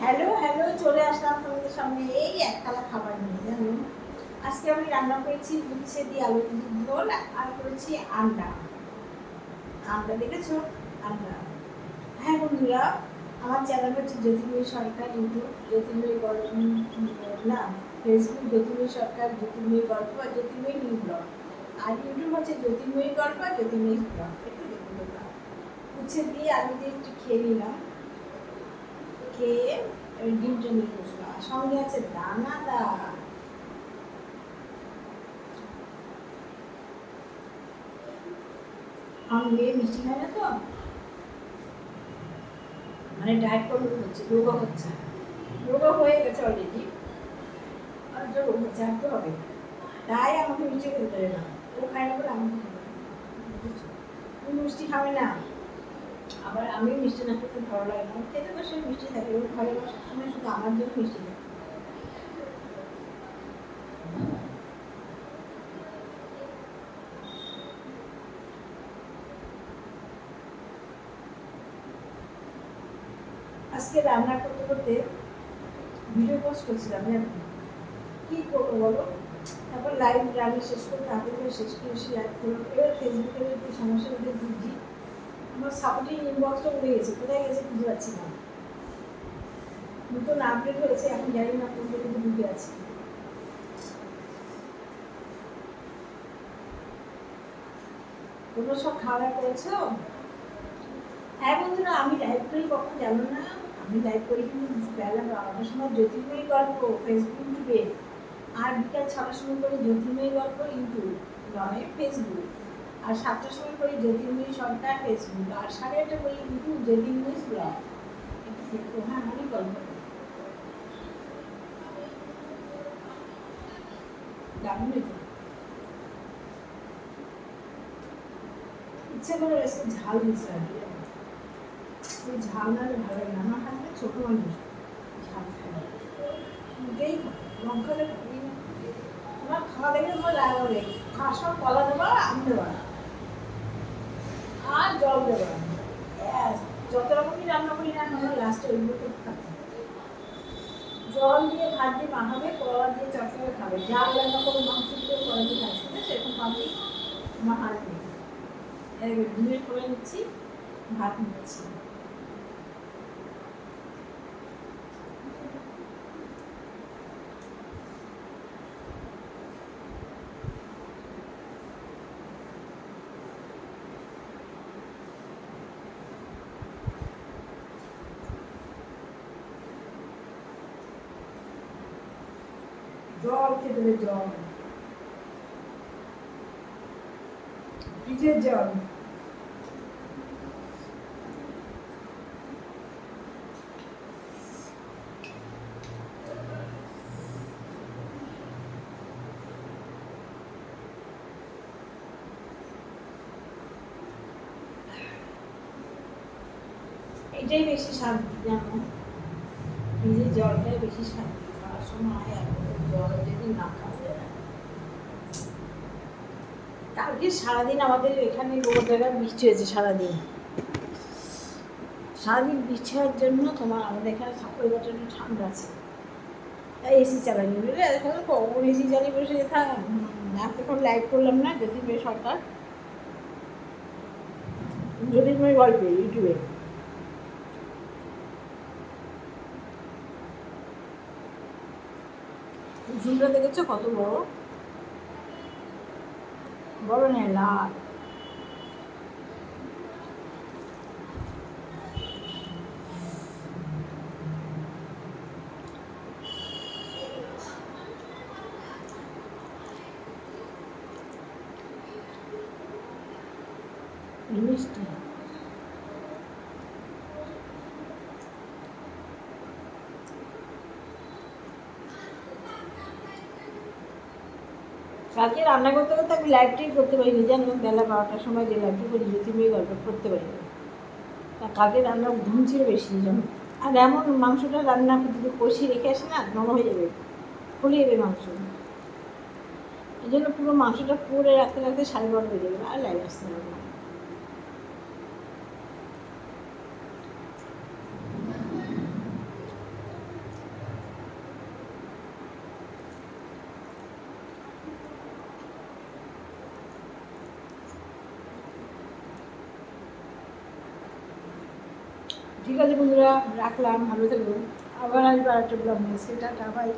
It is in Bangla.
হ্যালো হ্যালো, চলে আসলাম তোমাদের সামনে এই এক থালা খাবার নিয়ে। জানো, আজকে আমি রান্না করেছি উচ্ছে দিয়ে আলু ঝোল, আর করেছি আন্ডা। আন্ডা দেখেছো? আন্ডা। হ্যাঁ বন্ধুরা, আমার চ্যানেল হচ্ছে জ্যোতির্ময়ী সরকার, ইউটিউব জ্যোতির্ময়ী গল্প, না, ফেসবুক জ্যোতির্ময়ী সরকার, জ্যোতির্ময়ী গল্প আর জ্যোতির্ময়ী নিউ ব্লগ। আর ইউটিউব হচ্ছে জ্যোতির্ময়ী গল্প আর জ্যোতির্ময়ী ব্লগ। একটু দেখুন তোমরা। উচ্ছে দিয়ে আলু দিয়ে একটু খেয়ে নিলাম, খেয়ে ডিমটা নিয়ে বসলাম, সঙ্গে আছে দানাদার। আমার মেয়ে মিষ্টি খায় না তো, মানে ডায়েট কন্ট্রোল হচ্ছে, যোগা হচ্ছে, যোগা হয়ে গেছে অলরেডি, আর যোগা হচ্ছে, আর তো হবে। তাই আমাকে মিষ্টি খেতে দেবে না, ও খায় না বলে আমাকে খেতে দেবে না। ও মিষ্টি খাবে না, আবার আমি মিষ্টি না খেতে ভালো লাগে না, খেতে বসে মিষ্টি থাকে, ও ঘরে সবসময় শুধু আমার জন্য মিষ্টি থাকে। আজকে রান্না করতে করতে ভিডিও পোস্ট করছিলাম, কি করবো বলো, তারপর লাইভ রান্না শেষ করে তাড়াতাড়ি করে শেষ করে এসে লাইভ করলাম। এবার ফেসবুকের একটু সমস্যার মধ্যে বুঝছি, আমার সাপোর্টিং ইনবক্সটা উড়ে গেছে, কোথায় গেছে বুঝতে পারছি না। নতুন আপডেট হয়েছে, এখন জানি না কোন জায়গায় ঢুকে আছে। তোমরা সব খাওয়া দাওয়া করেছো? হ্যাঁ বন্ধুরা, আমি লাইভ করি কখন জানো না, আমি লাইভ করি কিন্তু বেলা 12টার সময় জ্যোতির্ময়ী গল্প ফেসবুক ইউটিউবে, আর বিকাল 6টার সময় করি জ্যোতির্ময়ী গল্প ইউটিউব নয় ফেসবুক, আর 7টার সময় করি জ্যোতির্ময়ী সরকার ফেসবুক, আর 8:30 করি ইউটিউব জ্যোতির্ময়ী ব্লগ। হ্যাঁ, অনেক গল্প দারুণ হয়েছে। ইচ্ছে করে বেশি ঝাল দিচ্ছে আর কি, ওই ঝাল না হলে ভালো লাগে না। আমার হাতে ছোট মানুষ, ঝাল খায় না, মুখেই খাবে, লঙ্কা দিয়ে খাবেই না। আমার খাওয়া দেখে আমার রাগ হবে, খাওয়ার সময় কলা দেবা, আম দেবা, আর জল দেবা, ব্যাস। যত রকমই রান্না করি না কেন লাস্টে ওইগুলো খাবে, জল দিয়ে ভাত দিয়ে মাখাবে, কলা দিয়ে চটকে খাবে, যা রান্না করে মাংস দিয়ে কলা দিয়ে খাবে, শুনে সেরকম পাবি। আমার হাত নেই, ডিমের করে নিচ্ছি, ভাত নিচ্ছি। জল খেতে হবে, জল, ফ্রিজের জল। এটাই বেশি শান্তি জানো, ফ্রিজের জলটাই বেশি শান্তি খাওয়ার সময়, আর জল যদি না খাওয়া যায়। কালকে সারাদিন আমাদের এখানে বহু জায়গায় বৃষ্টি হয়েছে, সারাদিন সারাদিন বৃষ্টি হওয়ার জন্য তোমার আমাদের এখানে ওয়েদারটা একটু ঠান্ডা আছে, তাই এসি চালানি, বুঝলে এখন কখন এসি চালিয়ে বসে যেতাম। এতক্ষণ লাইভ করলাম না জ্যোতির্ময় সরকার, জ্যোতির্ময় গল্পে ইউটিউবে। ঝুলটা দেখেছো কত বড়, বড় না লাল। মিষ্টি কালকে রান্না করতে করতে আমি লাইভটাই করতে পারিনি, জানো বেলা 12টার সময় যে লাইভটা করি জ্যোতির্ময় গল্প করতে পারিনি। কালকে রান্না ঘুম ছিল বেশি যেমন, আর এমন মাংসটা রান্না যদি কষিয়ে রেখে আসে না নরম হয়ে যাবে, ফুলে যাবে মাংস, এই জন্য পুরো মাংসটা করে রাখতে রাখতে 12:30 বেজে গেলো, আর লাইভ আসতে পারবো না। ঠিক আছে বন্ধুরা, রাখলাম, ভালো থাকবো, আবার আসবো আরেকটা ব্লগ নিয়ে, সেটা বাই।